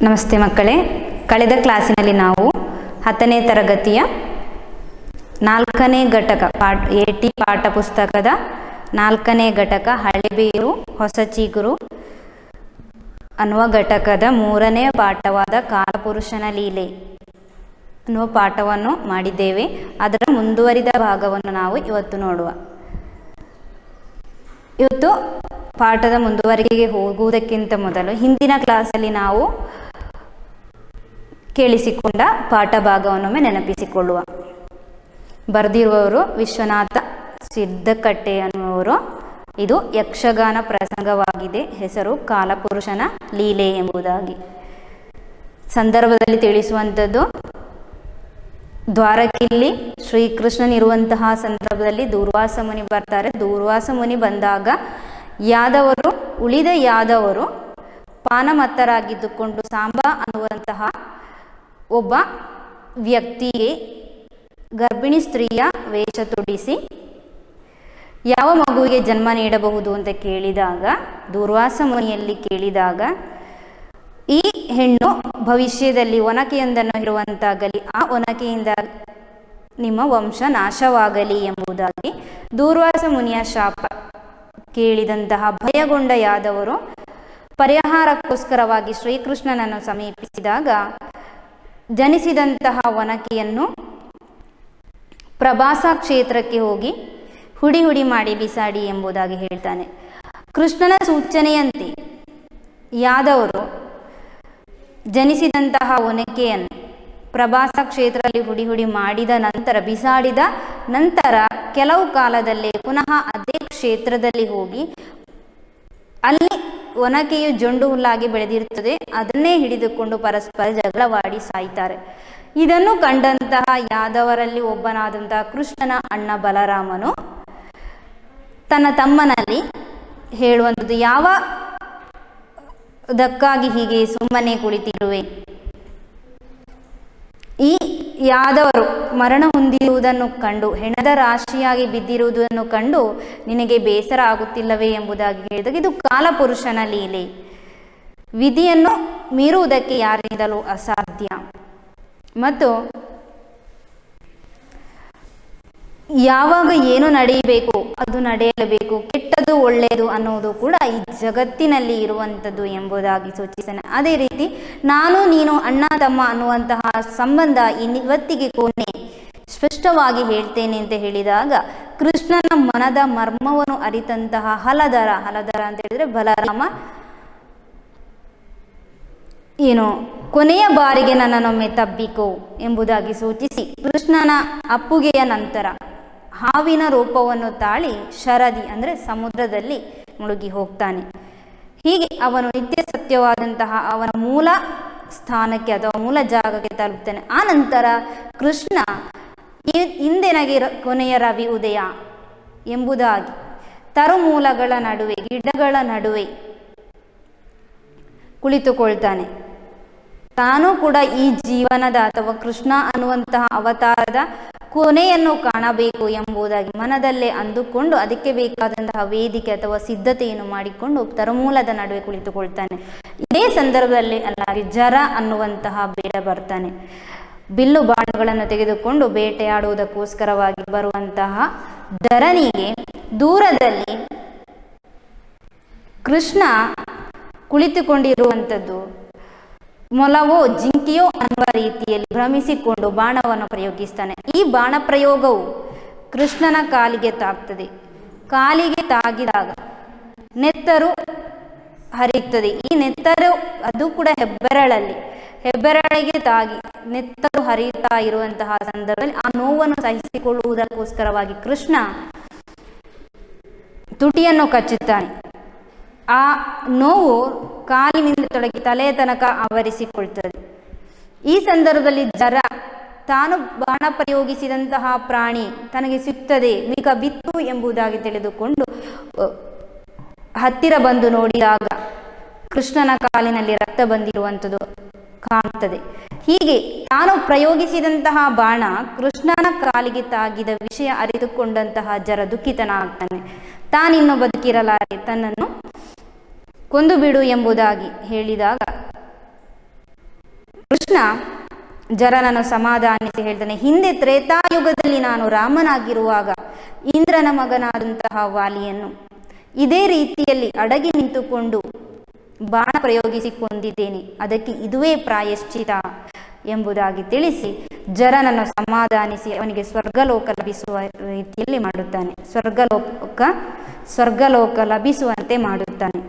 ನಮಸ್ತೆ ಮಕ್ಕಳೇ, ಕಳೆದ ಕ್ಲಾಸಿನಲ್ಲಿ ನಾವು 10ನೇ ತರಗತಿಯ 4ನೇ ಘಟಕ AT ಪಾಠ ಪುಸ್ತಕದ 4ನೇ ಘಟಕ ಹಳೆಬೇರು ಹೊಸ ಚಿಗುರು ಅನ್ನುವ ಘಟಕದ 3ನೇ ಪಾಠವಾದ ಕಾಲಪುರುಷನ ಲೀಲೆ ಅನ್ನುವ ಪಾಠವನ್ನು ಮಾಡಿದ್ದೇವೆ. ಅದರ ಮುಂದುವರಿದ ಭಾಗವನ್ನು ನಾವು ಇವತ್ತು ನೋಡುವ. ಇವತ್ತು ಪಾಠದ ಮುಂದುವರಿಕೆಗೆ ಹೋಗುವುದಕ್ಕಿಂತ ಮೊದಲು ಹಿಂದಿನ ಕ್ಲಾಸಲ್ಲಿ ನಾವು ಕೇಳಿಸಿಕೊಂಡ ಪಾಠ ಭಾಗವನ್ನೊಮ್ಮೆ ನೆನಪಿಸಿಕೊಳ್ಳುವ. ಬರೆದಿರುವವರು ವಿಶ್ವನಾಥ ಸಿದ್ದಕಟ್ಟೆ ಅನ್ನುವರು. ಇದು ಯಕ್ಷಗಾನ ಪ್ರಸಂಗವಾಗಿದೆ. ಹೆಸರು ಕಾಲಪುರುಷನ ಲೀಲೆ ಎಂಬುದಾಗಿ. ಸಂದರ್ಭದಲ್ಲಿ ತಿಳಿಸುವಂಥದ್ದು, ದ್ವಾರಕಿಲ್ಲಿ ಶ್ರೀಕೃಷ್ಣನಿರುವಂತಹ ಸಂದರ್ಭದಲ್ಲಿ ದೂರ್ವಾಸ ಮುನಿ ಬರ್ತಾರೆ. ದೂರ್ವಾಸ ಮುನಿ ಬಂದಾಗ ಉಳಿದ ಯಾದವರು ಪಾನಮತ್ತರಾಗಿದ್ದುಕೊಂಡು ಸಾಂಬ ಅನ್ನುವಂತಹ ಒಬ್ಬ ವ್ಯಕ್ತಿಗೆ ಗರ್ಭಿಣಿ ಸ್ತ್ರೀಯ ವೇಷ ತೊಡಿಸಿ ಯಾವ ಮಗುವಿಗೆ ಜನ್ಮ ನೀಡಬಹುದು ಅಂತ ಕೇಳಿದಾಗ, ದೂರ್ವಾಸ ಮುನಿಯಲ್ಲಿ ಕೇಳಿದಾಗ, ಈ ಹೆಣ್ಣು ಭವಿಷ್ಯದಲ್ಲಿ ಒನಕೆಯೊಂದನ್ನು ಇರುವಂತಾಗಲಿ, ಆ ಒನಕೆಯಿಂದ ನಿಮ್ಮ ವಂಶ ನಾಶವಾಗಲಿ ಎಂಬುದಾಗಿ ದೂರ್ವಾಸ ಮುನಿಯ ಶಾಪ ಕೇಳಿದಂತಹ ಭಯಗೊಂಡ ಯಾದವರು ಪರಿಹಾರಕ್ಕೋಸ್ಕರವಾಗಿ ಶ್ರೀಕೃಷ್ಣನನ್ನು ಸಮೀಪಿಸಿದಾಗ ಜನಿಸಿದಂತಹ ಒನಕೆಯನ್ನು ಪ್ರಭಾಸ ಕ್ಷೇತ್ರಕ್ಕೆ ಹೋಗಿ ಹುಡಿ ಮಾಡಿ ಬಿಸಾಡಿ ಎಂಬುದಾಗಿ ಹೇಳ್ತಾನೆ. ಕೃಷ್ಣನ ಸೂಚನೆಯಂತೆ ಯಾದವರು ಜನಿಸಿದಂತಹ ಒನಕೆಯನ್ನು ಪ್ರಭಾಸ ಕ್ಷೇತ್ರದಲ್ಲಿ ಹುಡಿ ಮಾಡಿದ ನಂತರ, ಬಿಸಾಡಿದ ನಂತರ ಕೆಲವು ಕಾಲದಲ್ಲೇ ಪುನಃ ಅದೇ ಕ್ಷೇತ್ರದಲ್ಲಿ ಹೋಗಿ ಅಲ್ಲಿ ಒನಕೆಯು ಜೊಂಡು ಹುಲ್ಲಾಗಿ ಬೆಳೆದಿರುತ್ತದೆ, ಅದನ್ನೇ ಹಿಡಿದುಕೊಂಡು ಪರಸ್ಪರ ಜಗಳವಾಡಿ ಸಾಯ್ತಾರೆ. ಇದನ್ನು ಕಂಡಂತಹ ಯಾದವರಲ್ಲಿ ಒಬ್ಬನಾದಂತಹ ಕೃಷ್ಣನ ಅಣ್ಣ ಬಲರಾಮನು ತನ್ನ ತಮ್ಮನಲ್ಲಿ ಹೇಳುವಂಥದ್ದು, ಯಾವುದಕ್ಕಾಗಿ ಹೀಗೆ ಸುಮ್ಮನೆ ಕುಳಿತಿರುವೆ? ಈ ಯಾದವರು ಮರಣ ಹೊಂದಿರುವುದನ್ನು ಕಂಡು, ಹೆಣದ ರಾಶಿಯಾಗಿ ಬಿದ್ದಿರುವುದನ್ನು ಕಂಡು ನಿನಗೆ ಬೇಸರ ಆಗುತ್ತಿಲ್ಲವೇ ಎಂಬುದಾಗಿ ಹೇಳಿದಾಗ, ಇದು ಕಾಲಪುರುಷನ ಲೀಲೆ, ವಿಧಿಯನ್ನು ಮೀರುವುದಕ್ಕೆ ಯಾರಿಂದಲೂ ಅಸಾಧ್ಯ, ಮತ್ತು ಯಾವಾಗ ಏನು ನಡೆಯಬೇಕು ಅದು ನಡೆಯಲೇಬೇಕು, ಕೆಟ್ಟದ್ದು ಒಳ್ಳೆಯದು ಅನ್ನೋದು ಕೂಡ ಈ ಜಗತ್ತಿನಲ್ಲಿ ಇರುವಂಥದ್ದು ಎಂಬುದಾಗಿ ಸೂಚಿಸಾನೆ. ಅದೇ ರೀತಿ ನಾನು ನೀನು ಅಣ್ಣ ತಮ್ಮ ಅನ್ನುವಂತಹ ಸಂಬಂಧ ಇವತ್ತಿಗೆ ಕೊನೆ ಸ್ಪಷ್ಟವಾಗಿ ಹೇಳ್ತೇನೆ ಅಂತ ಹೇಳಿದಾಗ, ಕೃಷ್ಣನ ಮನದ ಮರ್ಮವನ್ನು ಅರಿತಂತಹ ಹಲಧರ ಅಂತ ಹೇಳಿದ್ರೆ ಬಲರಾಮ, ಕೊನೆಯ ಬಾರಿಗೆ ನನ್ನನ್ನೊಮ್ಮೆ ತಬ್ಬಿಕೋ ಎಂಬುದಾಗಿ ಸೂಚಿಸಿ ಕೃಷ್ಣನ ಅಪ್ಪುಗೆಯ ನಂತರ ಹಾವಿನ ರೂಪವನ್ನು ತಾಳಿ ಶರದಿ ಅಂದರೆ ಸಮುದ್ರದಲ್ಲಿ ಮುಳುಗಿ ಹೋಗ್ತಾನೆ. ಹೀಗೆ ಅವನು ನಿತ್ಯ ಸತ್ಯವಾದಂತಹ ಅವನ ಮೂಲ ಸ್ಥಾನಕ್ಕೆ ಅಥವಾ ಮೂಲ ಜಾಗಕ್ಕೆ ತಲುಪ್ತಾನೆ. ಆ ನಂತರ ಕೃಷ್ಣ ಇಂದೆನಗೆ ಕೊನೆಯ ರವಿ ಉದಯ ಎಂಬುದಾಗಿ ತರುಮೂಲಗಳ ನಡುವೆ, ಗಿಡಗಳ ನಡುವೆ ಕುಳಿತುಕೊಳ್ತಾನೆ. ತಾನು ಕೂಡ ಈ ಜೀವನದ ಅಥವಾ ಕೃಷ್ಣ ಅನ್ನುವಂತಹ ಅವತಾರದ ಕೊನೆಯನ್ನು ಕಾಣಬೇಕು ಎಂಬುದಾಗಿ ಮನದಲ್ಲೇ ಅಂದುಕೊಂಡು ಅದಕ್ಕೆ ಬೇಕಾದಂತಹ ವೇದಿಕೆ ಅಥವಾ ಸಿದ್ಧತೆಯನ್ನು ಮಾಡಿಕೊಂಡು ತರುಮೂಲದ ನಡುವೆ ಕುಳಿತುಕೊಳ್ತಾನೆ. ಇದೇ ಸಂದರ್ಭದಲ್ಲಿ ಅಲ್ಲಾಗಿ ಜರ ಅನ್ನುವಂತಹ ಬೇಡ ಬರ್ತಾನೆ. ಬಿಲ್ಲು ಬಾಣಗಳನ್ನು ತೆಗೆದುಕೊಂಡು ಬೇಟೆಯಾಡುವುದಕ್ಕೋಸ್ಕರವಾಗಿ ಬರುವಂತಹ ಧರನಿಗೆ ದೂರದಲ್ಲಿ ಕೃಷ್ಣ ಕುಳಿತುಕೊಂಡಿರುವಂಥದ್ದು ಮೊಲವೋ ಜಿಂಕೆಯೋ ಅನ್ನುವ ರೀತಿಯಲ್ಲಿ ಭ್ರಮಿಸಿಕೊಂಡು ಬಾಣವನ್ನು ಪ್ರಯೋಗಿಸ್ತಾನೆ. ಈ ಬಾಣ ಪ್ರಯೋಗವು ಕೃಷ್ಣನ ಕಾಲಿಗೆ ತಾಗ್ತದೆ. ಕಾಲಿಗೆ ತಾಗಿದಾಗ ನೆತ್ತರು ಹರಿಯುತ್ತದೆ. ಈ ನೆತ್ತರು ಅದು ಕೂಡ ಹೆಬ್ಬೆರಳಿಗೆ ತಾಗಿ ನೆತ್ತರು ಹರಿಯುತ್ತಾ ಇರುವಂತಹ ಸಂದರ್ಭದಲ್ಲಿ ಆ ನೋವನ್ನು ಸಹಿಸಿಕೊಳ್ಳುವುದಕ್ಕೋಸ್ಕರವಾಗಿ ಕೃಷ್ಣ ತುಟಿಯನ್ನು ಕಚ್ಚುತ್ತಾನೆ. ಆ ನೋವು ಕಾಲಿನಿಂದ ತೊಡಗಿ ತಲೆಯ ತನಕ ಆವರಿಸಿಕೊಳ್ತದೆ. ಈ ಸಂದರ್ಭದಲ್ಲಿ ಜರ ತಾನು ಬಾಣ ಪ್ರಯೋಗಿಸಿದಂತಹ ಪ್ರಾಣಿ ತನಗೆ ಸಿಗ್ತದೆ, ಮಿಕ ಬಿತ್ತು ಎಂಬುದಾಗಿ ತಿಳಿದುಕೊಂಡು ಹತ್ತಿರ ಬಂದು ನೋಡಿದಾಗ ಕೃಷ್ಣನ ಕಾಲಿನಲ್ಲಿ ರಕ್ತ ಬಂದಿರುವಂಥದ್ದು ಕಾಣುತ್ತದೆ. ಹೀಗೆ ತಾನು ಪ್ರಯೋಗಿಸಿದಂತಹ ಬಾಣ ಕೃಷ್ಣನ ಕಾಲಿಗೆ ತಾಗಿದ ವಿಷಯ ಅರಿತುಕೊಂಡಂತಹ ಜರ ದುಃಖಿತನಾಗ್ತಾನೆ. ತಾನಿನ್ನು ಬದುಕಿರಲಾರೆ, ತನ್ನನ್ನು ಕೊಂದು ಬಿಡು ಎಂಬುದಾಗಿ ಹೇಳಿದಾಗ ಕೃಷ್ಣ ಜರನನ್ನು ಸಮಾಧಾನಿಸಿ ಹೇಳ್ತಾನೆ, ಹಿಂದೆ ತ್ರೇತಾಯುಗದಲ್ಲಿ ನಾನು ರಾಮನಾಗಿರುವಾಗ ಇಂದ್ರನ ಮಗನಾದಂತಹ ವಾಲಿಯನ್ನು ಇದೇ ರೀತಿಯಲ್ಲಿ ಅಡಗಿ ನಿಂತುಕೊಂಡು ಬಾಣ ಪ್ರಯೋಗಿಸಿ ಕೊಂದಿದ್ದೇನೆ, ಅದಕ್ಕೆ ಇದುವೇ ಪ್ರಾಯಶ್ಚಿತ ಎಂಬುದಾಗಿ ತಿಳಿಸಿ ಜರನನ್ನು ಸಮಾಧಾನಿಸಿ ಅವನಿಗೆ ಸ್ವರ್ಗಲೋಕ ಲಭಿಸುವ ರೀತಿಯಲ್ಲಿ ಮಾಡುತ್ತಾನೆ, ಸ್ವರ್ಗಲೋಕ ಲಭಿಸುವಂತೆ ಮಾಡುತ್ತಾನೆ.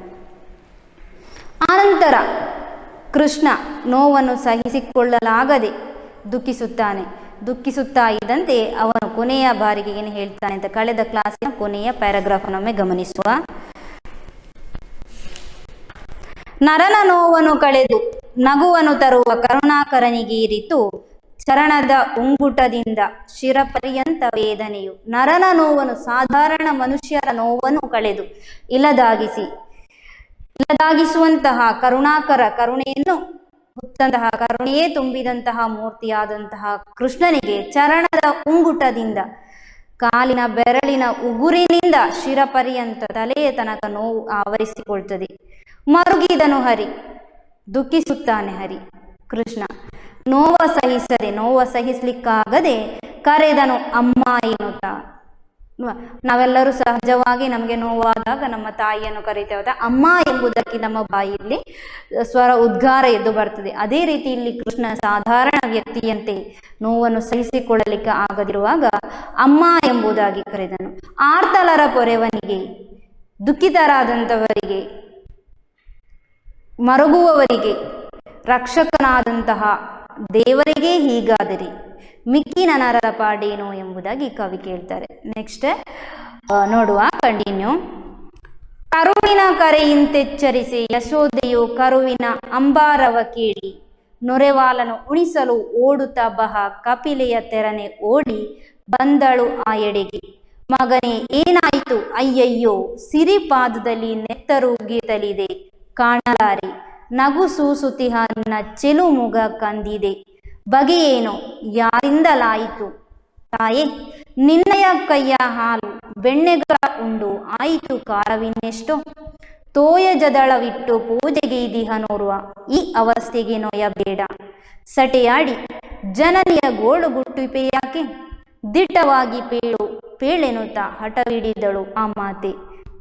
ಆನಂತರ ಕೃಷ್ಣ ನೋವನ್ನು ಸಹಿಸಿಕೊಳ್ಳಲಾಗದೆ ದುಃಖಿಸುತ್ತಾ ಇದ್ದಂತೆ ಅವನು ಕೊನೆಯ ಬಾರಿಗೆ ಏನು ಹೇಳ್ತಾನೆ ಅಂತ ಕಳೆದ ಕ್ಲಾಸಿನ ಕೊನೆಯ ಪ್ಯಾರಾಗ್ರಾಫ್ನೊಮ್ಮೆ ಗಮನಿಸುವ. ನರನ ನೋವನ್ನು ಕಳೆದು ನಗುವನ್ನು ತರುವ ಕರುಣಾಕರನಿಗೀರಿತು ಚರಣದ ಉಂಗುಟದಿಂದ ಶಿರಪರ್ಯಂತ ವೇದನೆಯು. ನರನ ನೋವನ್ನು, ಸಾಧಾರಣ ಮನುಷ್ಯರ ನೋವನ್ನು ಕಳೆದು ಇಲ್ಲದಾಗಿಸುವಂತಹ ಕರುಣೆಯನ್ನು ಹೊತ್ತಂತಹ, ಕರುಣೆಯೇ ತುಂಬಿದಂತಹ ಮೂರ್ತಿಯಾದಂತಹ ಕೃಷ್ಣನಿಗೆ ಚರಣದ ಉಂಗುಟದಿಂದ, ಕಾಲಿನ ಬೆರಳಿನ ಉಗುರಿನಿಂದ ಶಿರಪರ್ಯಂತ ತಲೆಯ ತನಕ ನೋವು ಆವರಿಸಿಕೊಳ್ತದೆ. ಮರುಗಿದನು ಹರಿ, ದುಃಖಿಸುತ್ತಾನೆ ಹರಿ ಕೃಷ್ಣ. ನೋವ ಸಹಿಸಲಿಕ್ಕಾಗದೆ ಕರೆದನು ಅಮ್ಮ ಎನ್ನುತ್ತಾ. ನಾವೆಲ್ಲರೂ ಸಹಜವಾಗಿ ನಮಗೆ ನೋವಾದಾಗ ನಮ್ಮ ತಾಯಿಯನ್ನು ಕರೀತೇವೆ, ಅಮ್ಮ ಎಂಬುದಕ್ಕೆ ನಮ್ಮ ಬಾಯಿಯಲ್ಲಿ ಸ್ವರ ಉದ್ಗಾರ ಎದ್ದು ಬರ್ತದೆ. ಅದೇ ರೀತಿ ಇಲ್ಲಿ ಕೃಷ್ಣ ಸಾಧಾರಣ ವ್ಯಕ್ತಿಯಂತೆ ನೋವನ್ನು ಸಹಿಸಿಕೊಳ್ಳಲಿಕ್ಕೆ ಆಗದಿರುವಾಗ ಅಮ್ಮ ಎಂಬುದಾಗಿ ಕರೆದನು. ಆರ್ತಲರ ಪೊರೆವನಿಗೆ, ದುಃಖಿತರಾದಂಥವರಿಗೆ, ಮರುಗುವವರಿಗೆ ರಕ್ಷಕನಾದಂತಹ ದೇವರಿಗೆ ಹೀಗಾದರೆ ಮಿಕ್ಕಿನ ನರರ ಪಾಡೇನು ಎಂಬುದಾಗಿ ಕವಿ ಕೇಳ್ತಾರೆ. ನೆಕ್ಸ್ಟ್ ನೋಡುವ, ಕಂಟಿನ್ಯೂ. ಕರುವಿನ ಕರೆಯಿಂತೆಚ್ಚರಿಸಿ ಯಶೋದೆಯು ಕರುವಿನ ಅಂಬಾರವ ಕೇಳಿ ನೊರೆವಾಲನು ಉಣಿಸಲು ಓಡುತ್ತಾ ಬಹ ಕಪಿಲೆಯ ತೆರನೆ ಓಡಿ ಬಂದಳು ಆ ಎಡೆಗೆ. ಮಗನೇ ಏನಾಯಿತು ಅಯ್ಯಯ್ಯೋ, ಸಿರಿಪಾದದಲ್ಲಿ ನೆತ್ತರುಗಿತಲಿದೆ ಕಾಣಲಾರೆ, ನಗು ಸೂಸುತಿಹ ನಿನ್ನ ಚೆಲು ಮುಗ ಕಂದಿದೆ, ಬಗೆಯೇನೋ ಯಾರಿಂದಲಾಯಿತು ತಾಯೇ, ನಿನ್ನಯ ಕೈಯ ಹಾಲು ಬೆಣ್ಣೆಗಳ ಉಂಡು ಆಯಿತು ಕಾಲವಿನ್ನೆಷ್ಟೋ, ತೋಯಜದಳವಿಟ್ಟು ಪೂಜೆಗೆ ಇದಿಹ ನೋಡುವ ಈ ಅವಸ್ಥೆಗೆ ನೋಯಬೇಡ, ಸಟೆಯಾಡಿ ಜನನಿಯ ಗೋಳುಗುಟ್ಟಿಪೆಯಾಕೆ, ದಿಟ್ಟವಾಗಿ ಪೇಳೆನುತ್ತ ಹಠವಿಡಿದಳು ಆ ಮಾತೆ,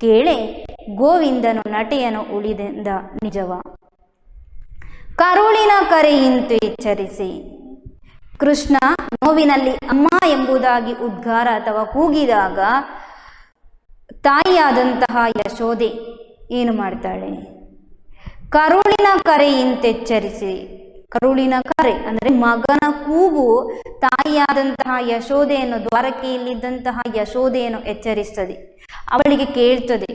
ಕೇಳೆ ಗೋವಿಂದನು ನಟೆಯನು ಉಳಿದ ನಿಜವ. ಕರುಳಿನ ಕರೆಯಿಂತು ಎಚ್ಚರಿಸಿ. ಕೃಷ್ಣ ನೋವಿನಲ್ಲಿ ಅಮ್ಮ ಎಂಬುದಾಗಿ ಉದ್ಗಾರ ಅಥವಾ ಕೂಗಿದಾಗ ತಾಯಿಯಾದಂತಹ ಯಶೋದೆ ಏನು ಮಾಡ್ತಾಳೆ? ಕರುಳಿನ ಕರೆಯಿಂತೆಚ್ಚರಿಸಿ. ಕರುಳಿನ ಕರೆ ಅಂದರೆ ಮಗನ ಕೂಗು ತಾಯಿಯಾದಂತಹ ಯಶೋದೆಯನ್ನು, ದ್ವಾರಕೆಯಲ್ಲಿದ್ದಂತಹ ಯಶೋದೆಯನ್ನು ಎಚ್ಚರಿಸ್ತದೆ, ಅವಳಿಗೆ ಕೇಳ್ತದೆ.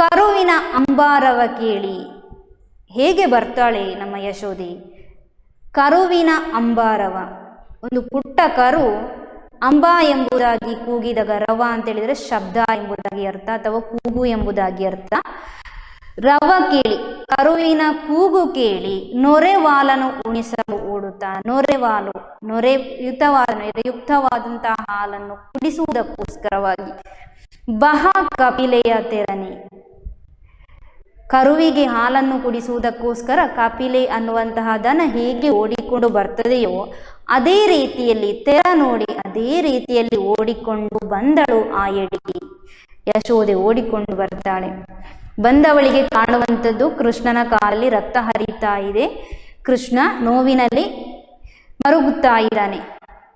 ಕರುವಿನ ಅಂಬಾರವ ಕೇಳಿ, ಹೇಗೆ ಬರ್ತಾಳೆ ನಮ್ಮ ಯಶೋದೆ? ಕರುವಿನ ಅಂಬಾರವ, ಒಂದು ಪುಟ್ಟ ಕರು ಅಂಬ ಎಂಬುದಾಗಿ ಕೂಗಿದಾಗ, ರವ ಅಂತ ಹೇಳಿದರೆ ಶಬ್ದ ಎಂಬುದಾಗಿ ಅರ್ಥ ಅಥವಾ ಕೂಗು ಎಂಬುದಾಗಿ ಅರ್ಥ. ರವ ಕೇಳಿ, ಕರುವಿನ ಕೂಗು ಕೇಳಿ ನೊರೆವಾಲನು ಉಣಿಸಲು ಓಡುತ್ತಾ, ನೊರೆವಾಲು ನೊರೆಯುಕ್ತವಾದಂತಹ ಹಾಲನ್ನು ಕುಡಿಸುವುದಕ್ಕೋಸ್ಕರವಾಗಿ ಬಹ ಕಪಿಲೆಯ ತೆರನೆ, ಕರುವಿಗೆ ಹಾಲನ್ನು ಕುಡಿಸುವುದಕ್ಕೋಸ್ಕರ ಕಪಿಲೆ ಅನ್ನುವಂತಹ ದನ ಹೇಗೆ ಓಡಿಕೊಂಡು ಬರ್ತದೆಯೋ ಅದೇ ರೀತಿಯಲ್ಲಿ ತೆರ ನೋಡಿ ಅದೇ ರೀತಿಯಲ್ಲಿ ಓಡಿಕೊಂಡು ಬಂದಳು ಆ ಎಡೆಗೆ. ಯಶೋದೆ ಓಡಿಕೊಂಡು ಬರ್ತಾಳೆ. ಬಂದವಳಿಗೆ ಕಾಣುವಂಥದ್ದು ಕೃಷ್ಣನ ಕಾಲಲ್ಲಿ ರಕ್ತ ಹರಿತಾ ಇದೆ. ಕೃಷ್ಣ ನೋವಿನಲ್ಲಿ ಮರುಗುತ್ತಾ ಇದ್ದಾನೆ.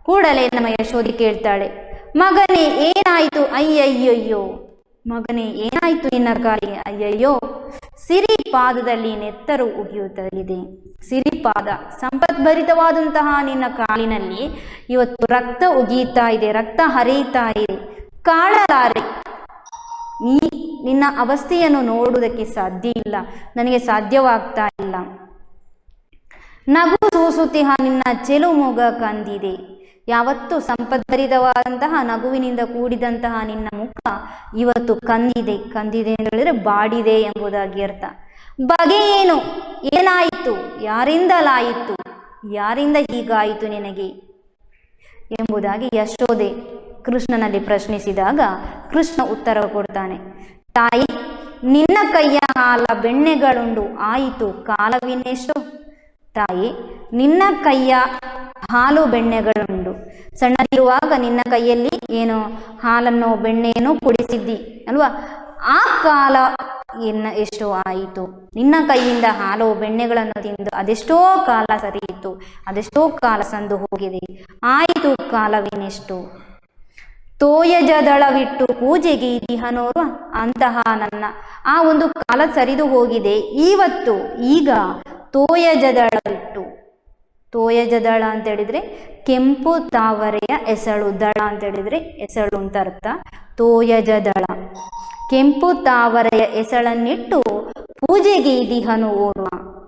ಕೂಡಲೇ ನಮ್ಮ ಯಶೋದೆ ಕೇಳ್ತಾಳೆ, ಮಗನೇ ಏನಾಯಿತು ಅಯ್ಯಯ್ಯಯ್ಯೋ, ಮಗನೇ ಏನಾಯಿತು ನಿನ್ನ ಕಾಲಿಗೆ? ಅಯ್ಯಯ್ಯೋ, ಸಿರಿಪಾದದಲ್ಲಿ ನೆತ್ತರು ಉಗಿಯುತ್ತಲಿದೆ. ಸಿರಿಪಾದ, ಸಂಪದ್ಭರಿತವಾದಂತಹ ನಿನ್ನ ಕಾಲಿನಲ್ಲಿ ಇವತ್ತು ರಕ್ತ ಉಗಿಯುತ್ತಾ ಇದೆ, ರಕ್ತ ಹರಿಯುತ್ತಾ ಇದೆ. ಕಾಣಲಾರೆ, ನಿನ್ನ ಅವಸ್ಥೆಯನ್ನು ನೋಡುವುದಕ್ಕೆ ಸಾಧ್ಯ ಇಲ್ಲ, ನನಗೆ ಸಾಧ್ಯವಾಗ್ತಾ ಇಲ್ಲ. ನಗು ಸೂಸುತಿಹ ನಿನ್ನ ಚೆಲು ಮುಗ ಕಂದಿದೆ. ಯಾವತ್ತು ಸಂಪದ್ಭರಿತವಾದಂತಹ ನಗುವಿನಿಂದ ಕೂಡಿದಂತಹ ನಿನ್ನ ಮುಖ ಇವತ್ತು ಕಂದಿದೆ. ಕಂದಿದೆ ಅಂತ ಹೇಳಿದ್ರೆ ಬಾಡಿದೆ ಎಂಬುದಾಗಿ ಅರ್ಥ. ಬಗೆ ಏನು, ಏನಾಯಿತು, ಯಾರಿಂದಲಾಯಿತು, ಯಾರಿಂದ ಹೀಗಾಯಿತು ನಿನಗೆ ಎಂಬುದಾಗಿ ಯಶೋದೆ ಕೃಷ್ಣನಲ್ಲಿ ಪ್ರಶ್ನಿಸಿದಾಗ ಕೃಷ್ಣ ಉತ್ತರ ಕೊಡ್ತಾನೆ. ತಾಯಿ, ನಿನ್ನ ಕೈಯ ಹಾಲ ಬೆಣ್ಣೆಗಳುಂಡು ಆಯಿತು ಕಾಲವಿನ್ನೆಷ್ಟೋ, ತಾಯಿ, ನಿನ್ನ ಕೈಯ ಹಾಲು ಬೆಣ್ಣೆಗಳುಂಡು. ಸಣ್ಣದಿರುವಾಗ ನಿನ್ನ ಕೈಯಲ್ಲಿ ಏನು ಹಾಲನ್ನು ಬೆಣ್ಣೆಯನ್ನು ಕುಡಿಸಿದ್ದಿ ಅಲ್ವಾ, ಆ ಕಾಲ ಎಷ್ಟೋ ಆಯಿತು. ನಿನ್ನ ಕೈಯಿಂದ ಹಾಲು ಬೆಣ್ಣೆಗಳನ್ನು ತಿಂದು ಅದೆಷ್ಟೋ ಕಾಲ ಸರಿಯಿತು, ಅದೆಷ್ಟೋ ಕಾಲ ಸಂದು ಹೋಗಿದೆ, ಆಯಿತು ಕಾಲವೇನೆಷ್ಟು. ತೋಯಜದಳವಿಟ್ಟು ಪೂಜೆಗೆ ದಿಹನೋರು, ಅಂತಹ ನನ್ನ ಆ ಒಂದು ಕಾಲ ಸರಿದು ಹೋಗಿದೆ. ಇವತ್ತು ಈಗ ತೋಯಜದಳವಿಟ್ಟು, ತೋಯಜದಳ ಅಂತ ಹೇಳಿದ್ರೆ ಕೆಂಪು ತಾವರೆಯ ಎಸಳು, ದಳ ಅಂತ ಹೇಳಿದ್ರೆ ಎಸಳು ಅಂತ ಅರ್ಥ. ತೋಯಜದಳ ಕೆಂಪು ತಾವರೆಯ ಎಸಳನ್ನಿಟ್ಟು ಪೂಜೆಗೆ ದಿಹನು ಓರ್ವ,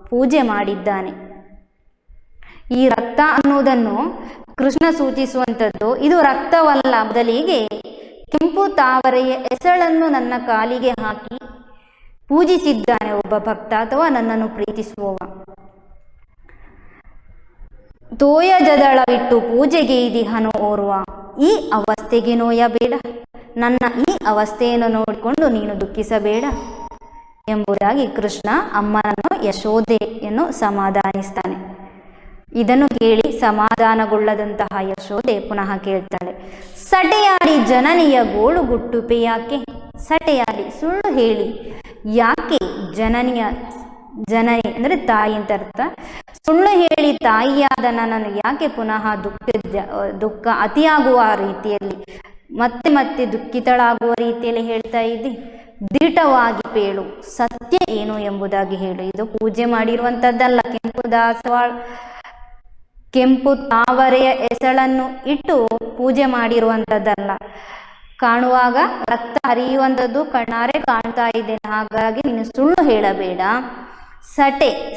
ಪೂಜೆ ಮಾಡಿದ್ದಾನೆ. ಈ ರಕ್ತ ಅನ್ನುವುದನ್ನು ಕೃಷ್ಣ ಸೂಚಿಸುವಂಥದ್ದು. ಇದು ರಕ್ತವಲ್ಲ, ಬದಲಿಗೆ ಕೆಂಪು ತಾವರೆಯ ಎಸಳನ್ನು ನನ್ನ ಕಾಲಿಗೆ ಹಾಕಿ ಪೂಜಿಸಿದ್ದಾನೆ ಒಬ್ಬ ಭಕ್ತ ಅಥವಾ ನನ್ನನ್ನು ಪ್ರೀತಿಸುವವ. ತೋಯಜದಳವಿಟ್ಟು ಪೂಜೆಗೆ ದಿಹನು ಓರ್ವ, ಈ ಅವಸ್ಥೆಗೆ ನೋಯಬೇಡ, ನನ್ನ ಈ ಅವಸ್ಥೆಯನ್ನು ನೋಡಿಕೊಂಡು ನೀನು ದುಃಖಿಸಬೇಡ ಎಂಬುದಾಗಿ ಕೃಷ್ಣ ಅಮ್ಮನನ್ನು ಯಶೋದೆಯನ್ನು ಸಮಾಧಾನಿಸ್ತಾನೆ. ಇದನ್ನು ಕೇಳಿ ಸಮಾಧಾನಗೊಳ್ಳದಂತಹ ಯಶೋದೆ ಪುನಃ ಕೇಳ್ತಾಳೆ, ಸಟೆಯಾಡಿ ಜನನಿಯ ಗೋಳುಗುಟ್ಟುಪೆ ಯಾಕೆ? ಸಟೆಯಾಡಿ ಸುಳ್ಳು ಹೇಳಿ ಯಾಕೆ ಜನನಿ ಅಂದರೆ ತಾಯಿ ಅಂತ ಅರ್ಥ. ಸುಳ್ಳು ಹೇಳಿ ತಾಯಿಯಾದ ನನ್ನನ್ನು ಯಾಕೆ ಪುನಃ ದುಃಖ ಅತಿಯಾಗುವ ರೀತಿಯಲ್ಲಿ ಮತ್ತೆ ಮತ್ತೆ ದುಃಖಿತಳಾಗುವ ರೀತಿಯಲ್ಲಿ ಹೇಳ್ತಾ ಇದ್ದಿ? ದಿಟವಾಗಿ ಪೇಳು, ಸತ್ಯ ಏನು ಎಂಬುದಾಗಿ ಹೇಳು. ಇದು ಪೂಜೆ ಮಾಡಿರುವಂಥದ್ದಲ್ಲ, ಕೆಂಪು ತಾವರೆಯ ಎಸಳನ್ನು ಇಟ್ಟು ಪೂಜೆ ಮಾಡಿರುವಂಥದ್ದಲ್ಲ. ಕಾಣುವಾಗ ರಕ್ತ ಹರಿಯುವಂಥದ್ದು ಕಣ್ಣಾರೆ ಕಾಣ್ತಾ ಇದ್ದೇನೆ, ಹಾಗಾಗಿ ನೀನು ಸುಳ್ಳು ಹೇಳಬೇಡ.